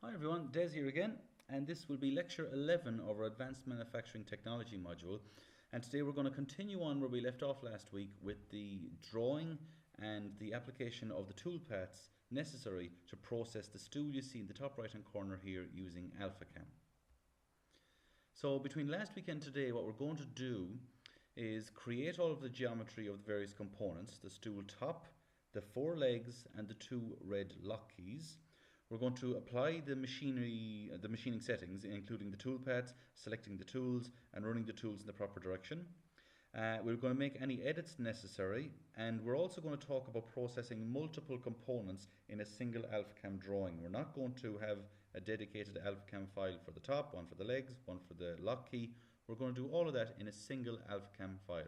Hi everyone, Des here again, and this will be lecture 11 of our Advanced Manufacturing Technology module. And today we're going to continue on where we left off last week with the drawing and the application of the toolpaths necessary to process the stool you see in the top right hand corner here using AlphaCam. So between last week and today, what we're going to do is create all of the geometry of the various components: the stool top, the four legs, and the two red lock keys. We're going to apply the machining settings, including the toolpaths, selecting the tools, and running the tools in the proper direction. We're going to make any edits necessary, and we're also going to talk about processing multiple components in a single AlphaCam drawing. We're not going to have a dedicated AlphaCam file for the top, one for the legs, one for the lock key. We're going to do all of that in a single AlphaCam file.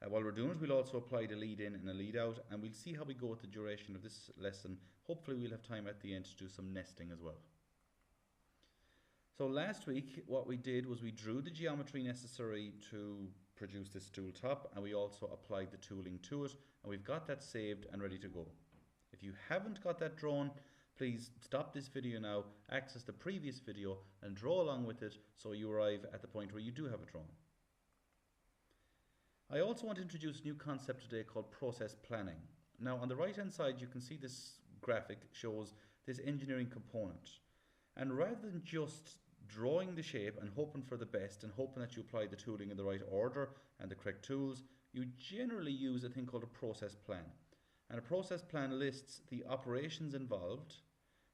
While we're doing it, we'll also apply the lead in and a lead out, and we'll see how we go with the duration of this lesson. Hopefully we'll have time at the end to do some nesting as well. So last week what we did was we drew the geometry necessary to produce this stool top, and we also applied the tooling to it, and we've got that saved and ready to go. If you haven't got that drawn, please stop this video now, access the previous video and draw along with it so you arrive at the point where you do have it drawn. I also want to introduce a new concept today called process planning. Now on the right hand side you can see this graphic shows this engineering component, and rather than just drawing the shape and hoping for the best and hoping that you apply the tooling in the right order and the correct tools, you generally use a thing called a process plan. And a process plan lists the operations involved,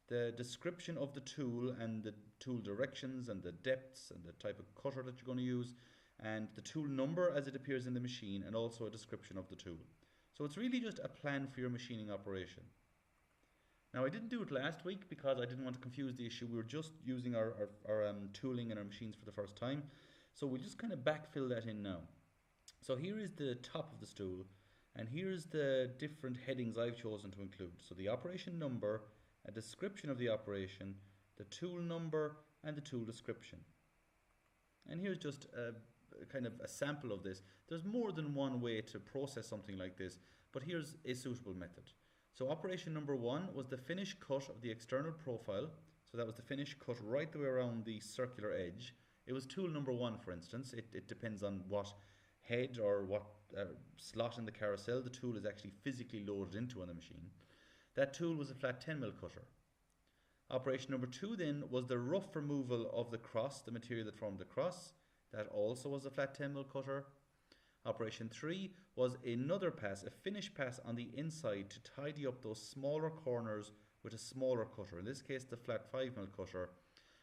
the description of the tool and the tool directions and the depths and the type of cutter that you're going to use, and the tool number as it appears in the machine, and also a description of the tool. So it's really just a plan for your machining operation. Now I didn't do it last week because I didn't want to confuse the issue. We were just using our tooling in our machines for the first time. So we'll just kind of backfill that in now. So here is the top of the stool, and here's the different headings I've chosen to include. So the operation number, a description of the operation, the tool number, and the tool description. And here's just a kind of a sample of this. There's more than one way to process something like this, but here's a suitable method. So operation number 1 was the finish cut of the external profile. So that was the finish cut right the way around the circular edge. It was tool number 1, for instance. It depends on what head or what slot in the carousel the tool is actually physically loaded into on the machine. That tool was a flat 10mm cutter. Operation number 2 then was the rough removal of the cross, the material that formed the cross. That also was a flat 10mm cutter. Operation 3 was another pass, a finish pass on the inside to tidy up those smaller corners with a smaller cutter, in this case the flat 5mm cutter.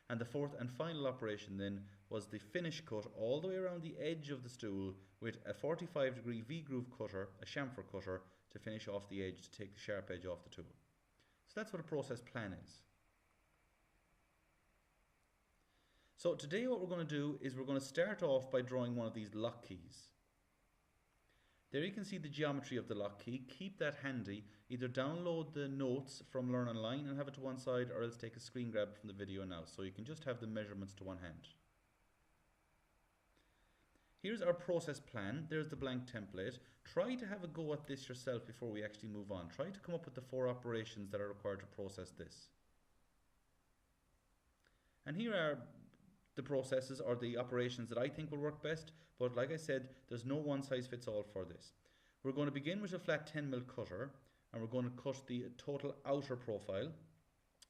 And the fourth and final operation then was the finish cut all the way around the edge of the stool with a 45-degree V-groove cutter, a chamfer cutter, to finish off the edge, to take the sharp edge off the tool. So that's what a process plan is. So today what we're going to do is we're going to start off by drawing one of these lock keys. There you can see the geometry of the lock key. Keep that handy. Either download the notes from Learn Online and have it to one side, or else take a screen grab from the video now, so you can just have the measurements to one hand. Here's our process plan. There's the blank template. Try to have a go at this yourself before we actually move on. Try to come up with the 4 operations that are required to process this. And here are the processes or the operations that I think will work best, but like I said, there's no one size fits all for this. We're going to begin with a flat 10mm cutter, and we're going to cut the total outer profile.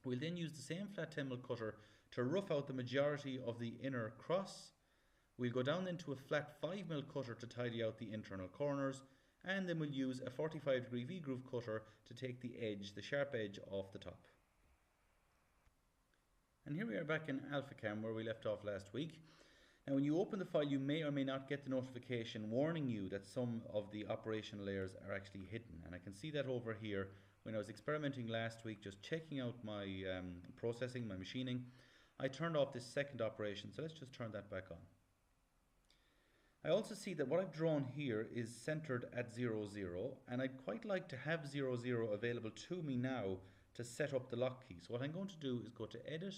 We'll then use the same flat 10mm cutter to rough out the majority of the inner cross. We'll go down into a flat 5mm cutter to tidy out the internal corners, and then we'll use a 45-degree V-groove cutter to take the edge, the sharp edge, off the top. And here we are back in AlphaCam where we left off last week. Now when you open the file, you may or may not get the notification warning you that some of the operation layers are actually hidden. And I can see that over here when I was experimenting last week, just checking out my processing, my machining. I turned off this second operation, so let's just turn that back on. I also see that what I've drawn here is centered at 0, 0, and I'd quite like to have 0, 0 available to me now to set up the lock key. So what I'm going to do is go to Edit,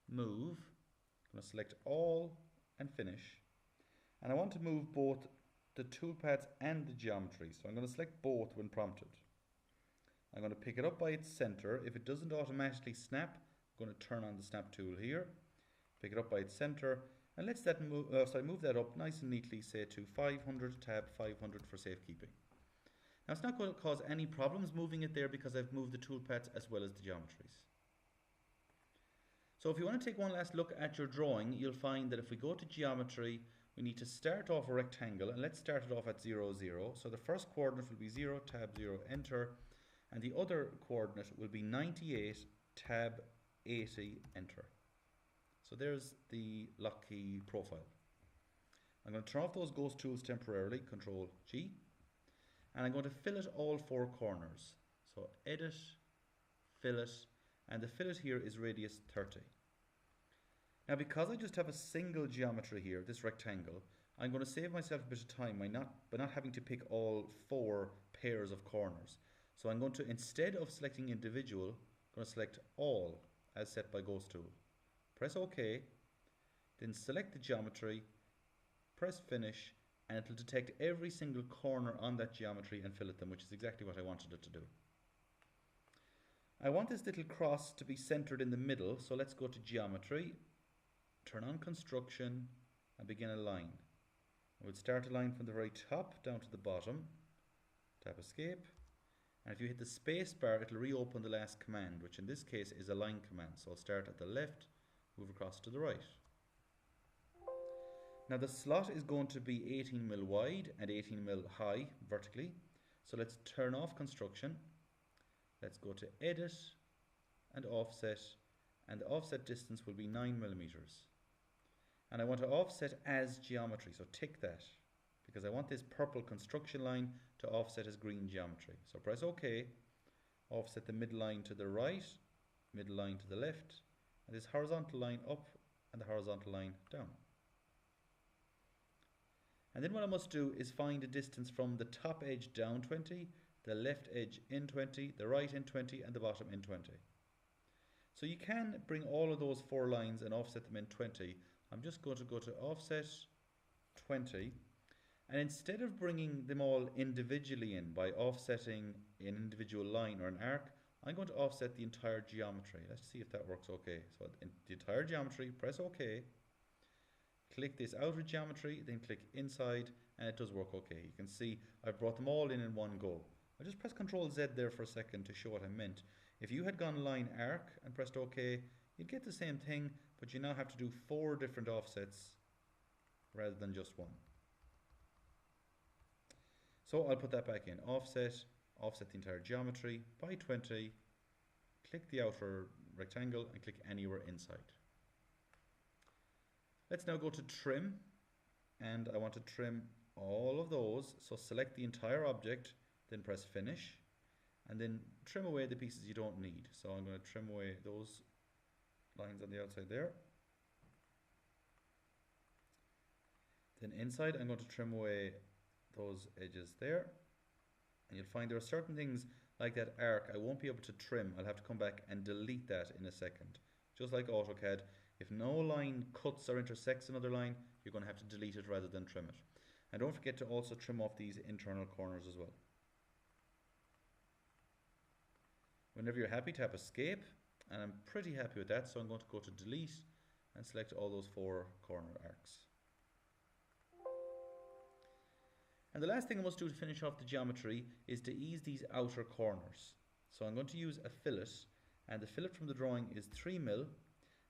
Move. I'm going to select All and Finish. And I want to move both the toolpaths and the geometry. So I'm going to select both when prompted. I'm going to pick it up by its center. If it doesn't automatically snap, I'm going to turn on the snap tool here, pick it up by its center, and let's that move that up nice and neatly, say to 500, tab 500 for safekeeping. Now it's not going to cause any problems moving it there because I've moved the toolpaths as well as the geometries. So if you want to take one last look at your drawing, you'll find that if we go to geometry, we need to start off a rectangle, and let's start it off at 0, 0. So the first coordinate will be 0, tab 0, enter, and the other coordinate will be 98, tab 80, enter. So there's the lock key profile. I'm going to turn off those ghost tools temporarily, Control G, and I'm going to fillet all 4 corners. So edit, fillet, and the fillet here is radius 30. Now because I just have a single geometry here, this rectangle, I'm going to save myself a bit of time by not having to pick all 4 pairs of corners. So I'm going to, instead of selecting individual, I'm going to select all as set by ghost tool. Press OK, then select the geometry, press finish, and it will detect every single corner on that geometry and fillet them, which is exactly what I wanted it to do. I want this little cross to be centered in the middle, so let's go to geometry, turn on construction, and begin a line. I would start a line from the very top down to the bottom, tap escape, and if you hit the space bar, it will reopen the last command, which in this case is a line command. So I'll start at the left, move across to the right. Now the slot is going to be 18 mm wide and 18 mm high vertically. So let's turn off construction. Let's go to edit and offset, and the offset distance will be 9 mm. And I want to offset as geometry, so tick that, because I want this purple construction line to offset as green geometry. So press OK, offset the midline to the right, midline to the left, and this horizontal line up and the horizontal line down. And then what I must do is find a distance from the top edge down 20, the left edge in 20, the right in 20, and the bottom in 20. So you can bring all of those 4 lines and offset them in 20. I'm just going to go to offset 20, and instead of bringing them all individually in by offsetting an individual line or an arc, I'm going to offset the entire geometry. Let's see if that works okay. So in the entire geometry, press OK, click this outer geometry, then click inside, and it does work okay. You can see I've brought them all in one go. I just press Ctrl Z there for a second to show what I meant. If you had gone line arc and pressed OK, you'd get the same thing, but you now have to do 4 different offsets rather than just 1. So I'll put that back in. Offset the entire geometry by 20, click the outer rectangle and click anywhere inside. Let's now go to trim, and I want to trim all of those. So select the entire object, then press finish, and then trim away the pieces you don't need. So I'm going to trim away those lines on the outside there. Then inside I'm going to trim away those edges there, and you'll find there are certain things like that arc I won't be able to trim. I'll have to come back and delete that in a second. Just like AutoCAD, if no line cuts or intersects another line, you're going to have to delete it rather than trim it. And don't forget to also trim off these internal corners as well. Whenever you're happy, tap escape, and I'm pretty happy with that, so I'm going to go to delete and select all those 4 corner arcs. And the last thing I must do to finish off the geometry is to ease these outer corners. So I'm going to use a fillet, and the fillet from the drawing is 3 mm,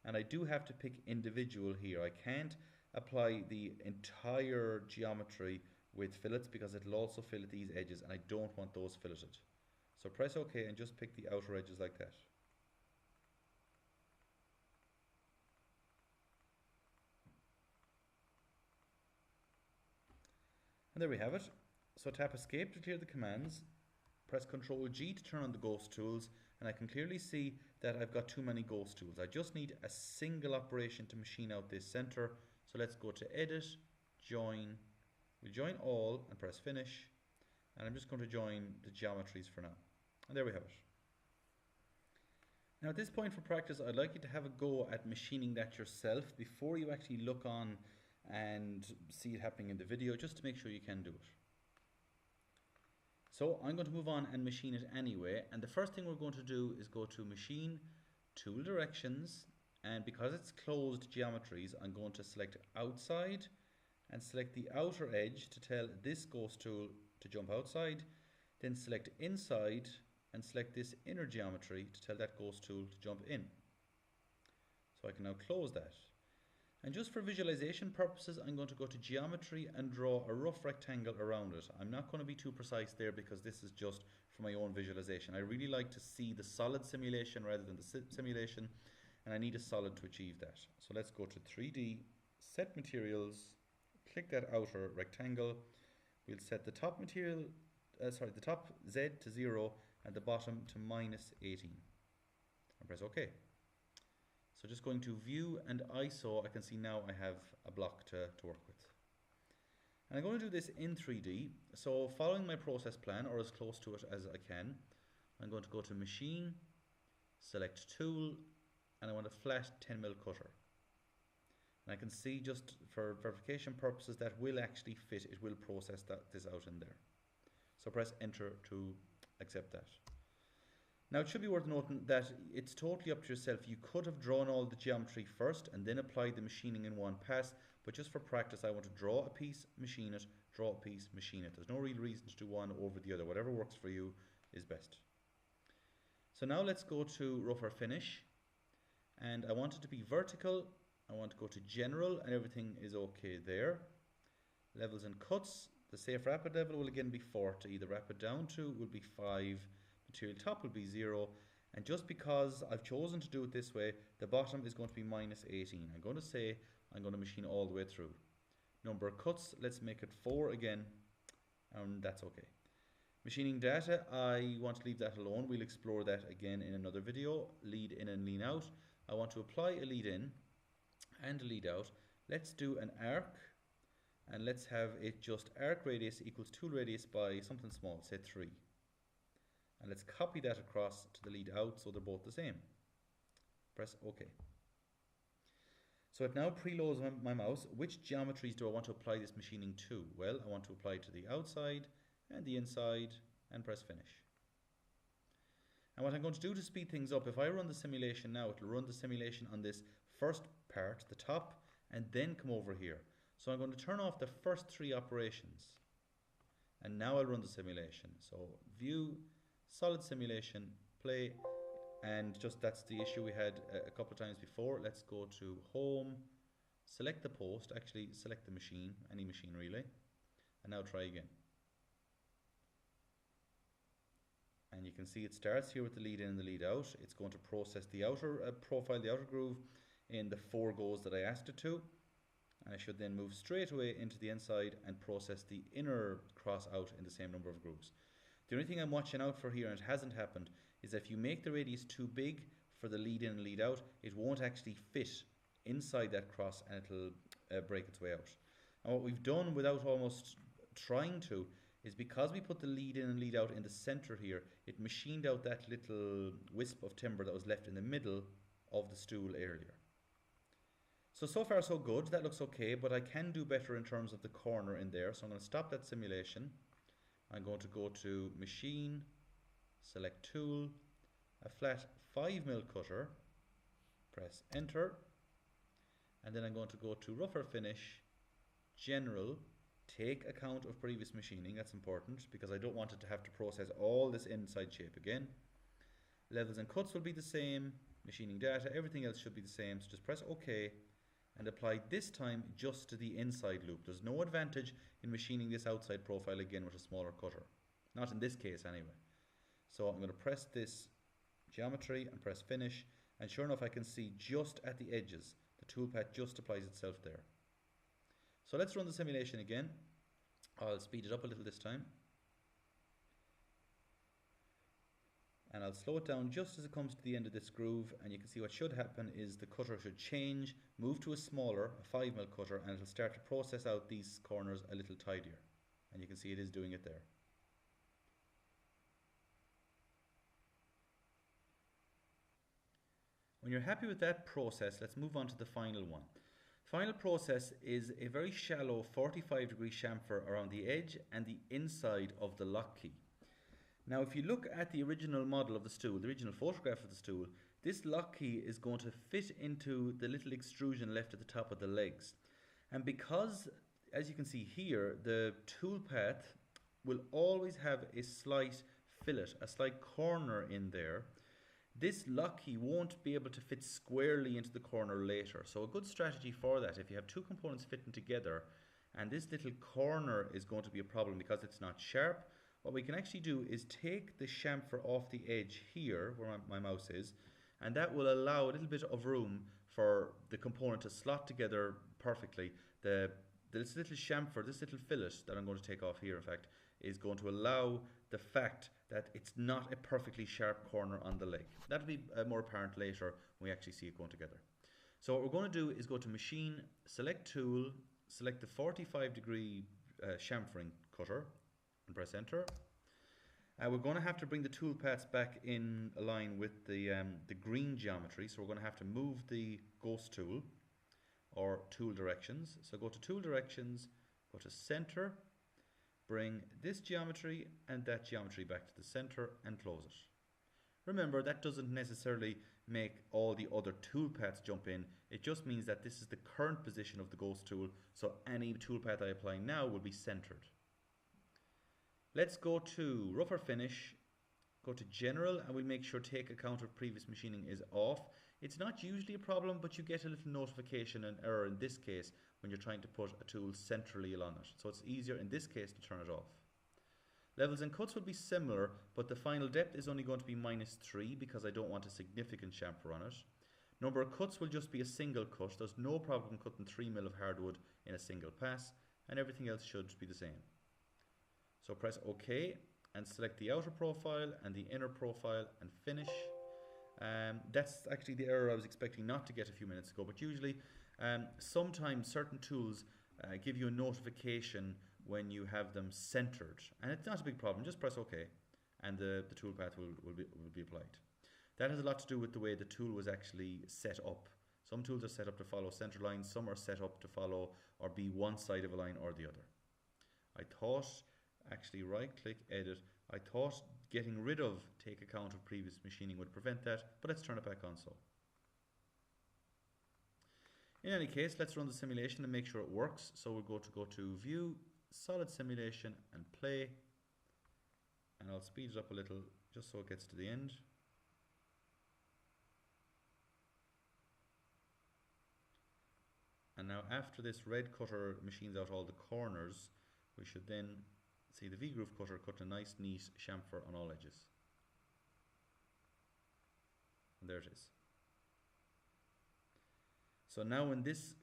and I do have to pick individual here. I can't apply the entire geometry with fillets because it'll also fillet these edges, and I don't want those filleted. So press OK and just pick the outer edges like that. And there we have it. So tap escape to clear the commands, press Ctrl G to turn on the ghost tools, and I can clearly see that I've got too many ghost tools. I just need a single operation to machine out this center. So let's go to edit, join. We'll join all and press finish, and I'm just going to join the geometries for now. And there we have it. Now at this point for practice, I'd like you to have a go at machining that yourself before you actually look on and see it happening in the video, just to make sure you can do it. So I'm going to move on and machine it anyway, and the first thing we're going to do is go to Machine, tool directions, and because it's closed geometries, I'm going to select outside and select the outer edge to tell this ghost tool to jump outside, then select inside and select this inner geometry to tell that ghost tool to jump in. So I can now close that. And just for visualization purposes, I'm going to go to geometry and draw a rough rectangle around it. I'm not going to be too precise there because this is just for my own visualization. I really like to see the solid simulation rather than the simulation, and I need a solid to achieve that. So let's go to 3D, set materials, click that outer rectangle. We'll set the top material, the top Z to 0 and the bottom to -18. And press OK. So just going to view and ISO, I can see now I have a block to work with. And I'm going to do this in 3D. So following my process plan, or as close to it as I can, I'm going to go to Machine, select Tool, and I want a flat 10mm cutter. And I can see just for verification purposes that will actually fit, it will process this out in there. So press Enter to accept that. Now it should be worth noting that it's totally up to yourself. You could have drawn all the geometry first and then applied the machining in one pass, but just for practice I want to draw a piece, machine it, draw a piece, machine it. There's no real reason to do one over the other. Whatever works for you is best. So now let's go to rougher finish, and I want it to be vertical. I want to go to general and everything is okay there. Levels and cuts, the safe rapid level will again be 40, the rapid down to will be 5, material top will be 0, and just because I've chosen to do it this way, the bottom is going to be -18. I'm going to say I'm going to machine all the way through. Number of cuts, let's make it 4 again, and that's okay. Machining data, I want to leave that alone. We'll explore that again in another video. Lead in and lean out. I want to apply a lead in and a lead out. Let's do an arc, and let's have it just arc radius equals tool radius by something small, say 3. And let's copy that across to the lead out so they're both the same. Press OK. So it now preloads my mouse. Which geometries do I want to apply this machining to? Well, I want to apply to the outside and the inside, and press finish. And what I'm going to do to speed things up, if I run the simulation now, it will run the simulation on this first part, the top, and then come over here. So I'm going to turn off the first 3 operations. And now I'll run the simulation. So view, solid simulation, play, and just that's the issue we had a couple of times before. Let's go to home, select the post, actually select the machine, any machine really, and now try again. And you can see it starts here with the lead in and the lead out. It's going to process the outer profile, the outer groove in the 4 goes that I asked it to. And I should then move straight away into the inside and process the inner cross out in the same number of grooves. The only thing I'm watching out for here, and it hasn't happened, is if you make the radius too big for the lead in and lead out, it won't actually fit inside that cross and it'll break its way out. And what we've done without almost trying to is because we put the lead in and lead out in the center here, it machined out that little wisp of timber that was left in the middle of the stool earlier. So far so good, that looks okay, but I can do better in terms of the corner in there. So I'm going to stop that simulation. I'm going to go to Machine, select Tool, a flat 5mm cutter, press Enter, and then I'm going to go to Rougher Finish, General, take account of previous machining, that's important because I don't want it to have to process all this inside shape again. Levels and cuts will be the same, machining data, everything else should be the same, so just press OK and apply this time just to the inside loop. There's no advantage in machining this outside profile again with a smaller cutter. Not in this case anyway. So I'm going to press this geometry and press finish, and sure enough I can see just at the edges, the toolpath just applies itself there. So let's run the simulation again. I'll speed it up a little this time. And I'll slow it down just as it comes to the end of this groove, and you can see what should happen is the cutter should change, move to a smaller, a 5mm cutter, and it'll start to process out these corners a little tidier. And you can see it is doing it there. When you're happy with that process, let's move on to the final one. Final process is a very shallow 45-degree chamfer around the edge and the inside of the lock key. Now if you look at the original model of the stool, the original photograph of the stool, this lock key is going to fit into the little extrusion left at the top of the legs. And because, as you can see here, the tool path will always have a slight fillet, a slight corner in there, this lock key won't be able to fit squarely into the corner later. So a good strategy for that, if you have two components fitting together and this little corner is going to be a problem because it's not sharp, what we can actually do is take the chamfer off the edge here where my mouse is, and that will allow a little bit of room for the component to slot together perfectly. This little chamfer, this little fillet that I'm going to take off here, in fact, is going to allow the fact that it's not a perfectly sharp corner on the leg. That'll be more apparent later when we actually see it going together. So what we're going to do is go to Machine, select Tool, select the 45-degree chamfering cutter, and press Enter. We're going to have to bring the tool paths back in line with the green geometry, so we're going to have to move the ghost tool, or tool directions. So go to tool directions, go to center, bring this geometry and that geometry back to the center and close it. Remember, that doesn't necessarily make all the other tool paths jump in. It just means that this is the current position of the ghost tool, so any tool path I apply now will be centered. Let's go to Rougher Finish, go to General, and we'll make sure Take Account of Previous Machining is off. It's not usually a problem, but you get a little notification, an error in this case, when you're trying to put a tool centrally along it. So it's easier in this case to turn it off. Levels and cuts will be similar, but the final depth is only going to be -3 because I don't want a significant chamfer on it. Number of cuts will just be a single cut. There's no problem cutting 3 mil of hardwood in a single pass, and everything else should be the same. So press OK and select the outer profile and the inner profile and finish. That's actually the error I was expecting not to get a few minutes ago, but usually sometimes certain tools give you a notification when you have them centered, and it's not a big problem. Just press OK and the tool path will be applied. That has a lot to do with the way the tool was actually set up. Some tools are set up to follow center lines, some are set up to follow or be one side of a line or the other. I thought, actually right click edit, I thought getting rid of Take Account of Previous Machining would prevent that, but let's turn it back on so. In any case, let's run the simulation and make sure it works. So we'll go to View, Solid Simulation and Play, and I'll speed it up a little just so it gets to the end. And now after this red cutter machines out all the corners, we should then see the V-groove cutter cut a nice neat chamfer on all edges. And there it is. So now when this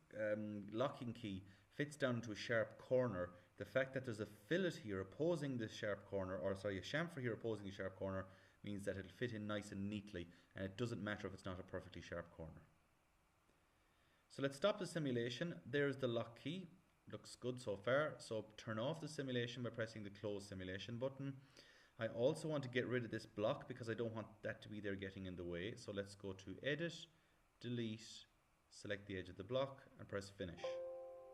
locking key fits down to a sharp corner, the fact that there's a fillet here opposing the sharp corner, or sorry, a chamfer here opposing the sharp corner, means that it'll fit in nice and neatly, and it doesn't matter if it's not a perfectly sharp corner. So let's stop the simulation. There's the lock key. Looks good so far. So turn off the simulation by pressing the close simulation button. I also want to get rid of this block because I don't want that to be there getting in the way. So let's go to Edit, Delete, select the edge of the block and press Finish.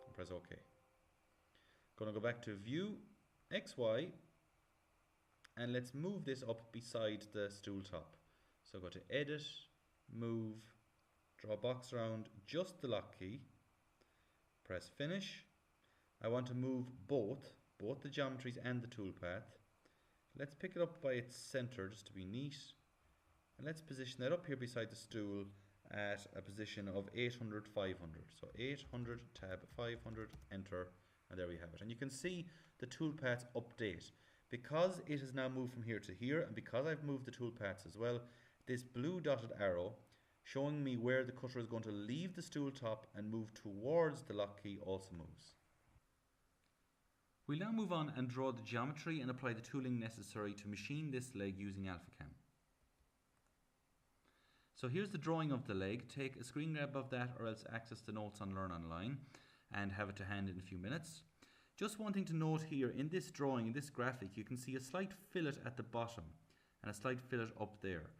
And press OK. Going to go back to View, XY, and let's move this up beside the stool top. So go to Edit, Move, draw a box around just the lock key, press Finish. I want to move both the geometries and the tool path. Let's pick it up by its center just to be neat, and let's position that up here beside the stool at a position of 800, 500. So 800, tab 500, enter, and there we have it. And you can see the tool paths update. Because it has now moved from here to here, and because I've moved the tool paths as well, this blue dotted arrow showing me where the cutter is going to leave the stool top and move towards the lock key also moves. We'll now move on and draw the geometry and apply the tooling necessary to machine this leg using AlphaCam. So here's the drawing of the leg. Take a screen grab of that or else access the notes on Learn Online and have it to hand in a few minutes. Just one thing to note here, in this drawing, in this graphic, you can see a slight fillet at the bottom and a slight fillet up there.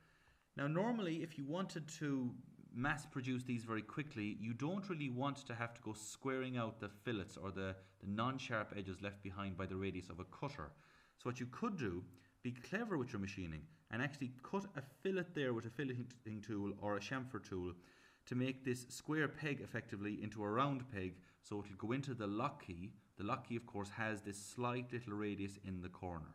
Now normally if you wanted to mass produce these very quickly, you don't really want to have to go squaring out the fillets or the non-sharp edges left behind by the radius of a cutter. So what you could do, be clever with your machining and actually cut a fillet there with a filleting tool or a chamfer tool to make this square peg effectively into a round peg, so it will go into the lock key. The lock key, of course, has this slight little radius in the corner.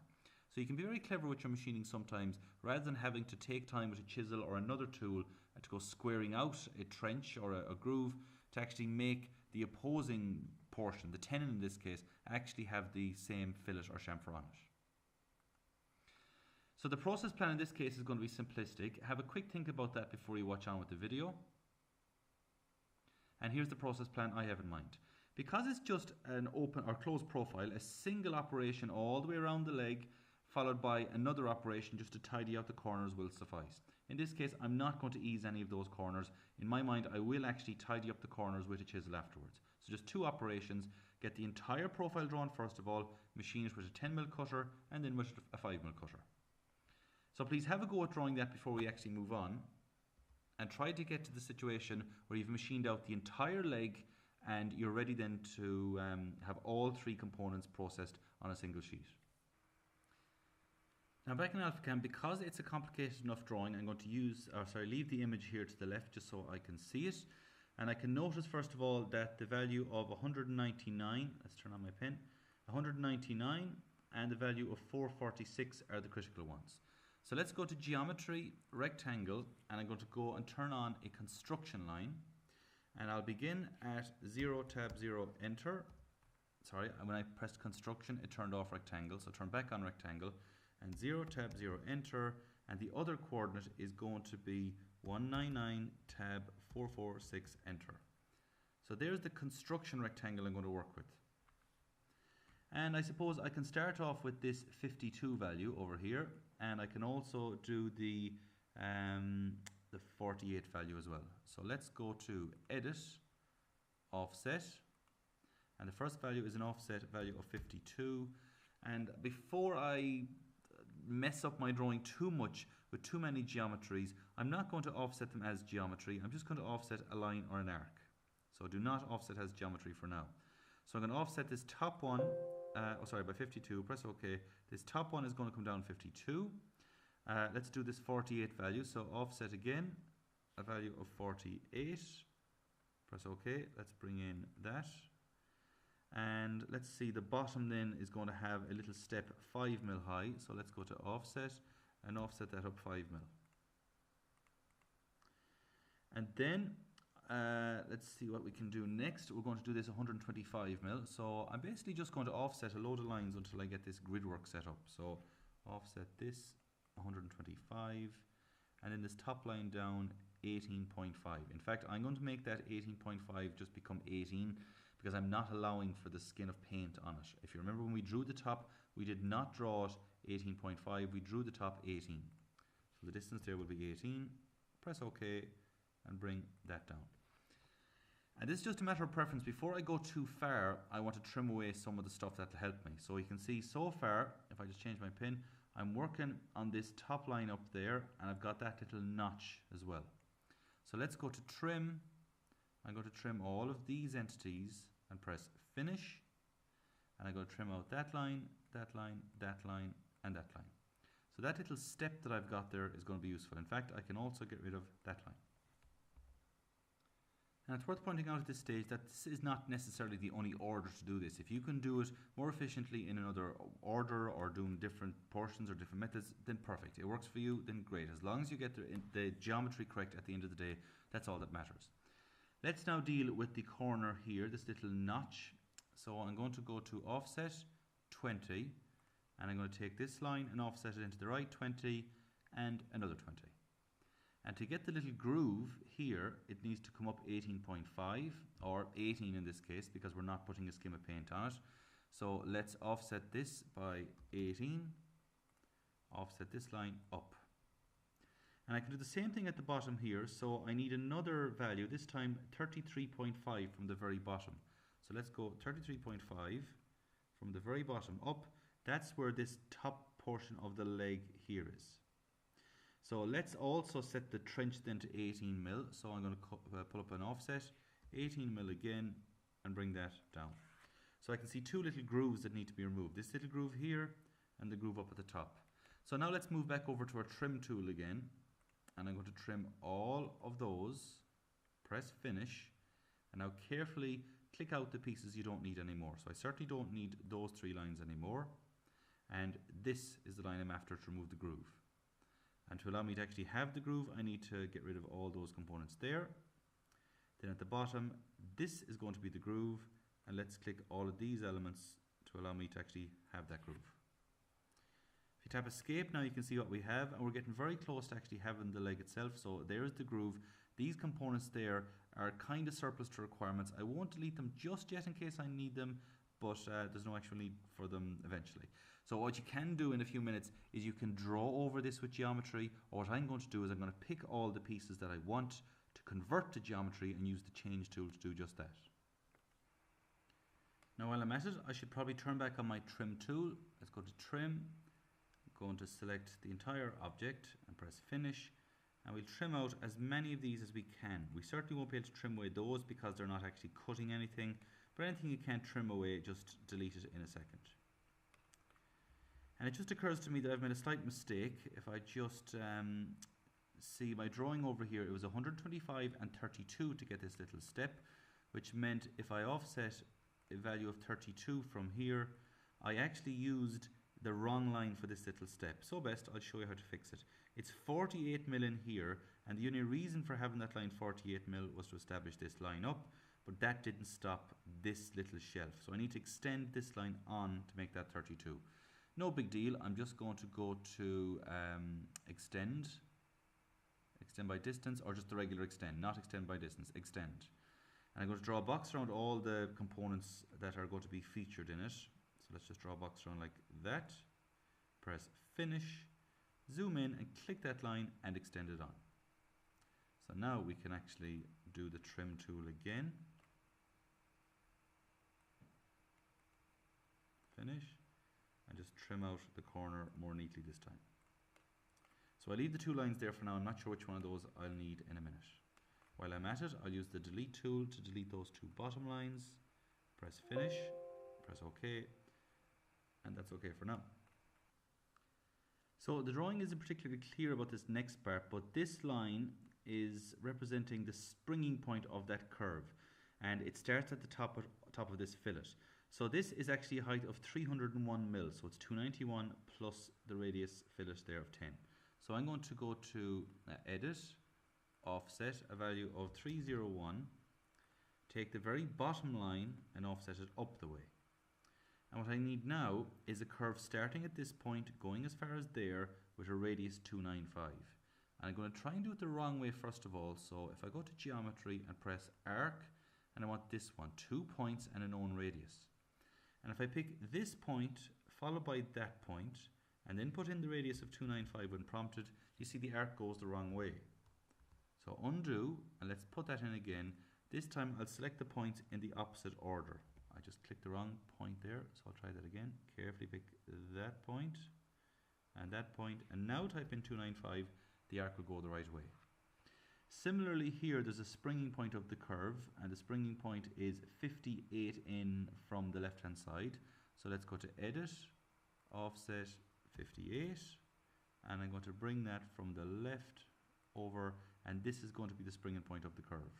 So you can be very clever with your machining sometimes, rather than having to take time with a chisel or another tool to go squaring out a trench or a groove, to actually make the opposing portion, the tenon in this case, actually have the same fillet or chamfer on it. So the process plan in this case is going to be simplistic. Have a quick think about that before you watch on with the video. And here's the process plan I have in mind. Because it's just an open or closed profile, a single operation all the way around the leg, followed by another operation just to tidy out the corners, will suffice. In this case, I'm not going to ease any of those corners. In my mind, I will actually tidy up the corners with a chisel afterwards. So just two operations: get the entire profile drawn first of all, machine it with a 10mm cutter, and then with a 5mm cutter. So please have a go at drawing that before we actually move on, and try to get to the situation where you've machined out the entire leg and you're ready then to have all three components processed on a single sheet. Now back in AlphaCam, because it's a complicated enough drawing, I'm going to leave the image here to the left just so I can see it. And I can notice first of all that the value of 199, let's turn on my pen, 199 and the value of 446 are the critical ones. So let's go to Geometry, Rectangle, and I'm going to go and turn on a construction line. And I'll begin at 0, tab 0, enter. Sorry, when I pressed construction, it turned off rectangle, so turn back on rectangle. And 0, tab 0, enter. And the other coordinate is going to be 199, tab 446, enter. So there's the construction rectangle I'm going to work with. And I suppose I can start off with this 52 value over here, and I can also do the 48 value as well. So let's go to Edit, Offset, and the first value is an offset value of 52. And before I mess up my drawing too much with too many geometries, I'm not going to offset them as geometry. I'm just going to offset a line or an arc. So do not offset as geometry for now. So I'm going to offset this top one, by 52, press OK. This top one is going to come down 52. Let's do this 48 value. So offset again, a value of 48. Press OK. Let's bring in that. And let's see, the bottom then is going to have a little step 5mm high. So let's go to offset and offset that up 5mm. And then let's see what we can do next. We're going to do this 125mm. So I'm basically just going to offset a load of lines until I get this grid work set up. So offset this 125, and then this top line down 18.5. In fact, I'm going to make that 18.5 just become 18 because I'm not allowing for the skin of paint on it. If you remember when we drew the top, we did not draw it 18.5, we drew the top 18. So the distance there will be 18. Press OK and bring that down. And this is just a matter of preference. Before I go too far, I want to trim away some of the stuff that will help me. So you can see so far, if I just change my pin, I'm working on this top line up there, and I've got that little notch as well. So let's go to trim. I'm going to trim all of these entities and press finish. And I'm going to trim out that line, that line, that line, and that line. So that little step that I've got there is going to be useful. In fact, I can also get rid of that line. And it's worth pointing out at this stage that this is not necessarily the only order to do this. If you can do it more efficiently in another order or doing different portions or different methods, then perfect. It works for you, then great. As long as you get the geometry correct at the end of the day, that's all that matters. Let's now deal with the corner here, this little notch. So I'm going to go to offset 20, and I'm going to take this line and offset it into the right 20 and another 20. And to get the little groove here, it needs to come up 18.5 or 18 in this case because we're not putting a skim of paint on it. So let's offset this by 18, offset this line up. And I can do the same thing at the bottom here. So I need another value, this time 33.5 from the very bottom. So let's go 33.5 from the very bottom up. That's where this top portion of the leg here is. So let's also set the trench then to 18mm. So I'm going to pull up an offset, 18mm again, and bring that down. So I can see two little grooves that need to be removed. This little groove here and the groove up at the top. So now let's move back over to our trim tool again, and I'm going to trim all of those, press finish, and now carefully click out the pieces you don't need anymore. So I certainly don't need those 3 lines anymore, and this is the line I'm after to remove the groove. And to allow me to actually have the groove, I need to get rid of all those components there. Then at the bottom, this is going to be the groove, and let's click all of these elements to allow me to actually have that groove. If you tap escape, now you can see what we have, and we're getting very close to actually having the leg itself. So there's the groove. These components there are kind of surplus to requirements. I won't delete them just yet in case I need them, but there's no actual need for them eventually. So what you can do in a few minutes is you can draw over this with geometry, or what I'm going to do is I'm going to pick all the pieces that I want to convert to geometry and use the change tool to do just that. Now while I'm at it, I should probably turn back on my trim tool. Let's go to trim, I'm going to select the entire object and press finish, and we'll trim out as many of these as we can. We certainly won't be able to trim away those because they're not actually cutting anything, but anything you can't trim away, just delete it in a second. And it just occurs to me that I've made a slight mistake. If I just see my drawing over here, it was 125 and 32 to get this little step, which meant if I offset a value of 32 from here, I actually used the wrong line for this little step. So best, I'll show you how to fix it. It's 48 mil in here, and the only reason for having that line 48 mil was to establish this line up, but that didn't stop this little shelf. So I need to extend this line on to make that 32. No big deal. I'm just going to go to extend by distance, or just the regular extend, not extend by distance, extend. And I'm going to draw a box around all the components that are going to be featured in it. So let's just draw a box around like that. Press finish, zoom in and click that line and extend it on. So now we can actually do the trim tool again. Finish. And just trim out the corner more neatly this time. So I leave the 2 lines there for now. I'm not sure which one of those I'll need in a minute. While I'm at it, I'll use the delete tool to delete those 2 bottom lines. Press finish, press OK, and that's OK for now. So the drawing isn't particularly clear about this next part, but this line is representing the springing point of that curve, and it starts at the top of this fillet. So this is actually a height of 301 mil, so it's 291 plus the radius fillet there of 10. So I'm going to go to edit, offset a value of 301, take the very bottom line and offset it up the way. And what I need now is a curve starting at this point, going as far as there with a radius 295. And I'm going to try and do it the wrong way first of all. So if I go to geometry and press arc, and I want this one, 2 points and a known radius. And if I pick this point followed by that point and then put in the radius of 295 when prompted, you see the arc goes the wrong way. So undo, and let's put that in again. This time I'll select the points in the opposite order. I just clicked the wrong point there, so I'll try that again. Carefully pick that point, and now type in 295, the arc will go the right way. Similarly here, there's a springing point of the curve, and the springing point is 58 in from the left hand side. So let's go to edit, offset 58, and I'm going to bring that from the left over, and this is going to be the springing point of the curve.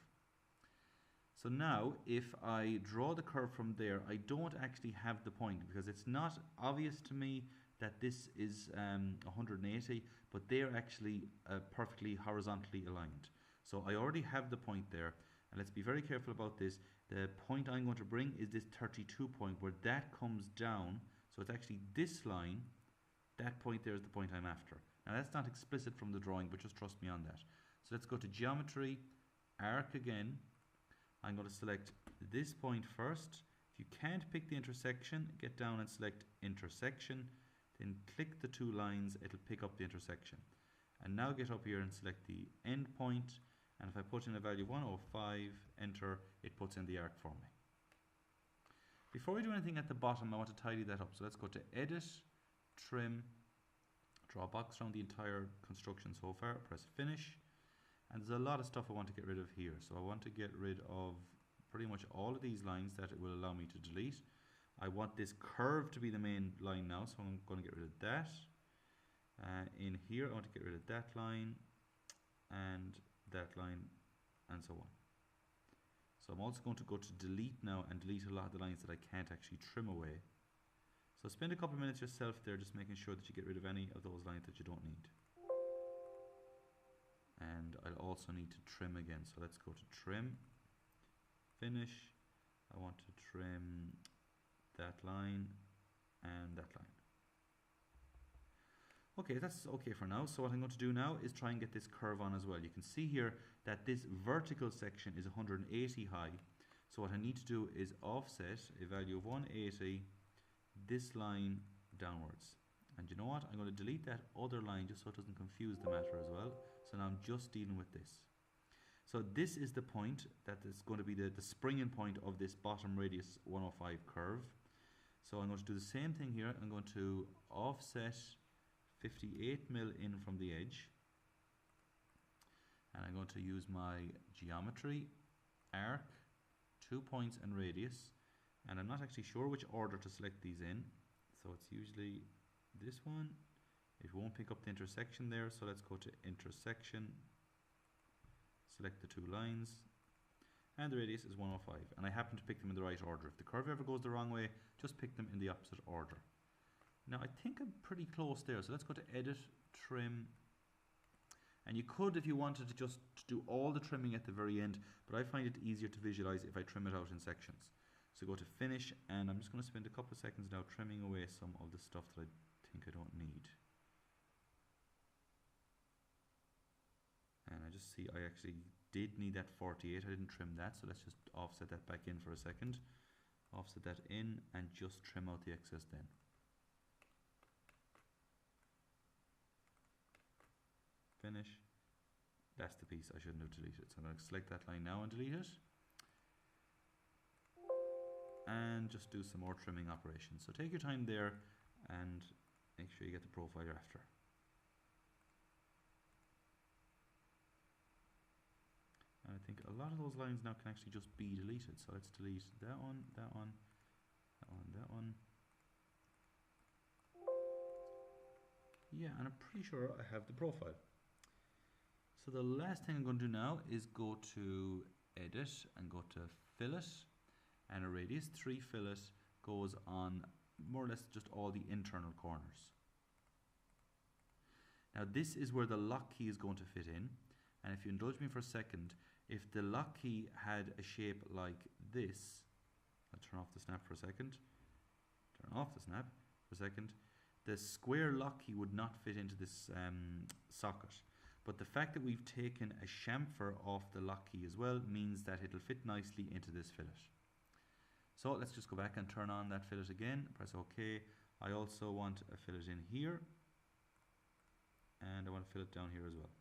So now if I draw the curve from there, I don't actually have the point because it's not obvious to me that this is 180, but they're actually perfectly horizontally aligned. So I already have the point there, and let's be very careful about this. The point I'm going to bring is this 32 point where that comes down. So it's actually this line, that point there is the point I'm after. Now that's not explicit from the drawing, but just trust me on that. So let's go to geometry, arc again. I'm going to select this point first. If you can't pick the intersection, get down and select intersection, then click the 2 lines, it'll pick up the intersection. And now get up here and select the end point, and if I put in a value 105, enter, it puts in the arc for me. Before we do anything at the bottom, I want to tidy that up. So let's go to edit, trim, draw a box around the entire construction so far, press finish. And there's a lot of stuff I want to get rid of here. So I want to get rid of pretty much all of these lines that it will allow me to delete. I want this curve to be the main line now, so I'm going to get rid of that. In here I want to get rid of that line and that line and so on. So I'm also going to go to delete now and delete a lot of the lines that I can't actually trim away. So spend a couple of minutes yourself there just making sure that you get rid of any of those lines that you don't need. And I'll also need to trim again. So let's go to trim, finish. I want to trim that line and that line. Okay, that's okay for now. So what I'm going to do now is try and get this curve on as well. You can see here that this vertical section is 180 high. So what I need to do is offset a value of 180 this line downwards. And you know what? I'm going to delete that other line just so it doesn't confuse the matter as well. So now I'm just dealing with this. So this is the point that is going to be the springing point of this bottom radius 105 curve. So I'm going to do the same thing here. I'm going to offset 58 mil in from the edge. And I'm going to use my geometry, arc, 2 points and radius. And I'm not actually sure which order to select these in. So it's usually this one. It won't pick up the intersection there. So let's go to intersection. Select the two lines. And the radius is 105. And I happen to pick them in the right order. If the curve ever goes the wrong way, just pick them in the opposite order. Now I think I'm pretty close there. So let's go to edit, trim. And you could, if you wanted, to just do all the trimming at the very end. But I find it easier to visualize if I trim it out in sections. So go to finish, and I'm just going to spend a couple of seconds now trimming away some of the stuff that I think I don't need. And I just see I actually did need that 48. I didn't trim that, so let's just offset that back in for a second. Offset that in and just trim out the excess then. Finish. That's the piece I shouldn't have deleted. So I'm going to select that line now and delete it. And just do some more trimming operations. So take your time there and make sure you get the profile you're after. And I think a lot of those lines now can actually just be deleted. So let's delete that one, that one, that one, that one. Yeah, and I'm pretty sure I have the profile. So the last thing I'm going to do now is go to edit and go to fillet. And a radius 3 fillet goes on more or less just all the internal corners. Now this is where the lock key is going to fit in, and if you indulge me for a second, if the lock key had a shape like this, I'll turn off the snap for a second, the square lock key would not fit into this socket. But the fact that we've taken a chamfer off the lock key as well means that it'll fit nicely into this fillet. So let's just go back and turn on that fillet again, press OK. I also want a fillet in here, and I want a fillet down here as well.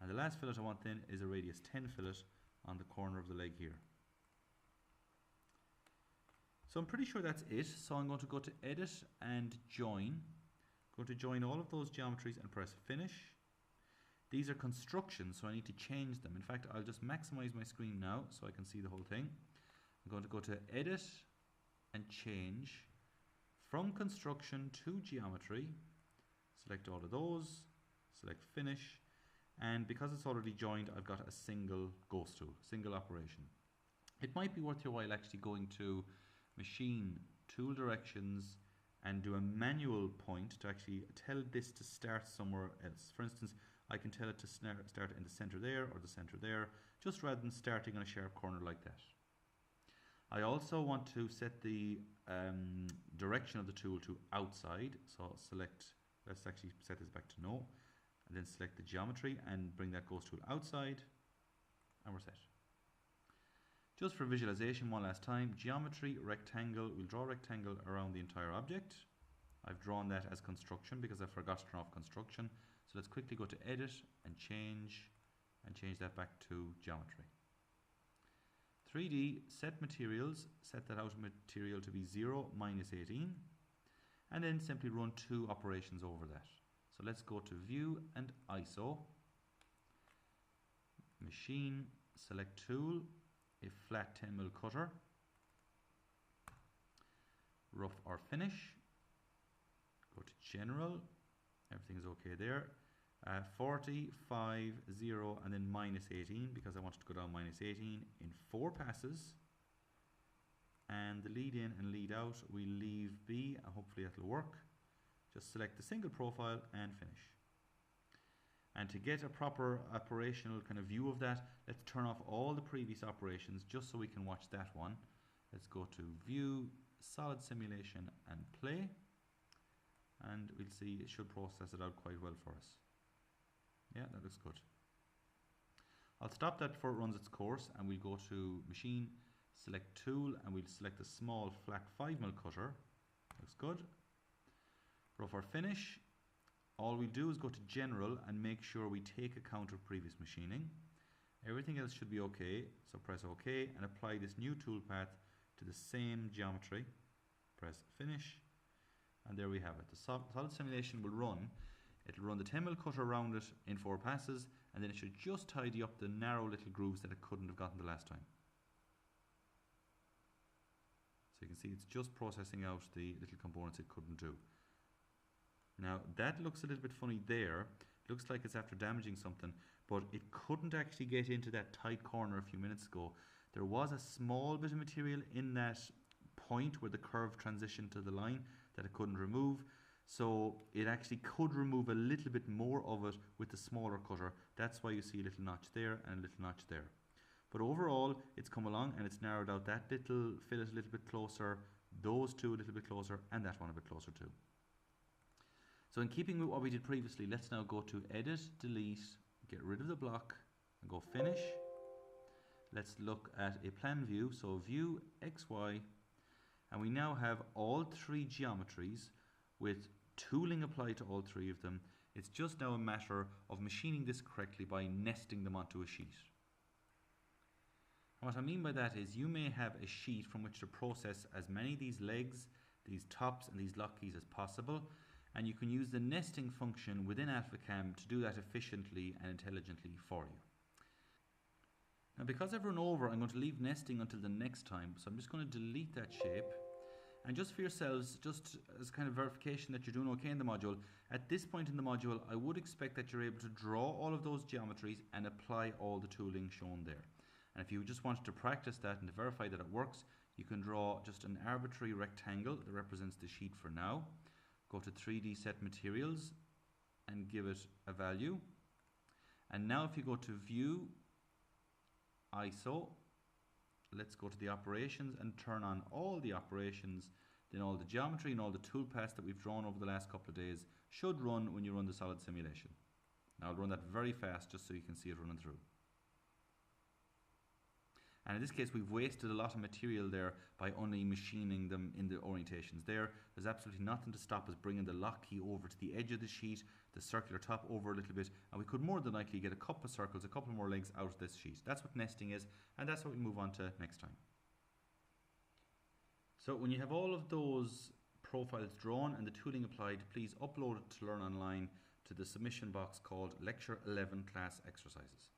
And the last fillet I want then is a radius 10 fillet on the corner of the leg here. So I'm pretty sure that's it. So I'm going to go to edit and join. Go to join all of those geometries and press finish. These are constructions, so I need to change them. In fact, I'll just maximize my screen now so I can see the whole thing. I'm going to go to edit and change from construction to geometry. Select all of those, select finish, and because it's already joined, I've got a single ghost tool, single operation. It might be worth your while actually going to machine, tool directions, and do a manual point to actually tell this to start somewhere else. For instance, I can tell it to start in the center there or the center there, just rather than starting on a sharp corner like that. I also want to set the direction of the tool to outside. So select, let's actually set this back to no, and then select the geometry and bring that ghost tool outside, and we're set. Just for visualization one last time, geometry, rectangle, we'll draw a rectangle around the entire object. I've drawn that as construction because I forgot to turn off construction. So let's quickly go to edit and change that back to geometry. 3D, set materials, set that outer material to be 0, -18, and then simply run 2 operations over that. So let's go to view and ISO, machine, select tool, a flat 10mm cutter, rough or finish, Go to general, everything is okay there. 40, 5, 0, and then minus 18, because I wanted to go down minus 18 in 4 passes. And the lead in and lead out, we leave B, and hopefully that'll work. Just select the single profile and finish. And to get a proper operational kind of view of that, let's turn off all the previous operations just so we can watch that one. Let's go to View, Solid Simulation, and Play. And we'll see it should process it out quite well for us. Yeah, that looks good. I'll stop that before it runs its course, and we'll go to Machine, select Tool, and we'll select the small flat 5mm cutter. Looks good. For our finish, all we do is go to General and make sure we take account of previous machining. Everything else should be okay, so press OK and apply this new toolpath to the same geometry. Press Finish, and there we have it. The solid simulation will run. It'll run the 10mm cutter around it in 4 passes, and then it should just tidy up the narrow little grooves that it couldn't have gotten the last time. So you can see it's just processing out the little components it couldn't do. Now that looks a little bit funny there. It looks like it's after damaging something, but it couldn't actually get into that tight corner a few minutes ago. There was a small bit of material in that point where the curve transitioned to the line that it couldn't remove. So it actually could remove a little bit more of it with the smaller cutter. That's why you see a little notch there and a little notch there. But overall, it's come along and it's narrowed out that little fillet a little bit closer, those two a little bit closer, and that one a bit closer too. So in keeping with what we did previously, let's now go to Edit, Delete, get rid of the block, and go Finish. Let's look at a plan view. So View, X, Y, and we now have all 3 geometries with tooling applied to all 3 of them. It's just now a matter of machining this correctly by nesting them onto a sheet. And what I mean by that is you may have a sheet from which to process as many of these legs, these tops and these lock keys as possible, and you can use the nesting function within AlphaCam to do that efficiently and intelligently for you. Now because I've run over, I'm going to leave nesting until the next time, so I'm just going to delete that shape. And just for yourselves, just as kind of verification that you're doing okay in the module, at this point in the module, I would expect that you're able to draw all of those geometries and apply all the tooling shown there. And if you just wanted to practice that and to verify that it works, you can draw just an arbitrary rectangle that represents the sheet for now. Go to 3D Set Materials and give it a value. And now if you go to View, ISO, let's go to the operations and turn on all the operations. Then all the geometry and all the toolpaths that we've drawn over the last couple of days should run when you run the solid simulation. Now I'll run that very fast just so you can see it running through. And in this case we've wasted a lot of material there by only machining them in the orientations there. There's absolutely nothing to stop us bringing the lock key over to the edge of the sheet, the circular top over a little bit, and we could more than likely get a couple of circles, a couple more legs out of this sheet. That's what nesting is, and that's what we'll move on to next time. So when you have all of those profiles drawn and the tooling applied, please upload it to Learn Online to the submission box called Lecture 11 Class Exercises.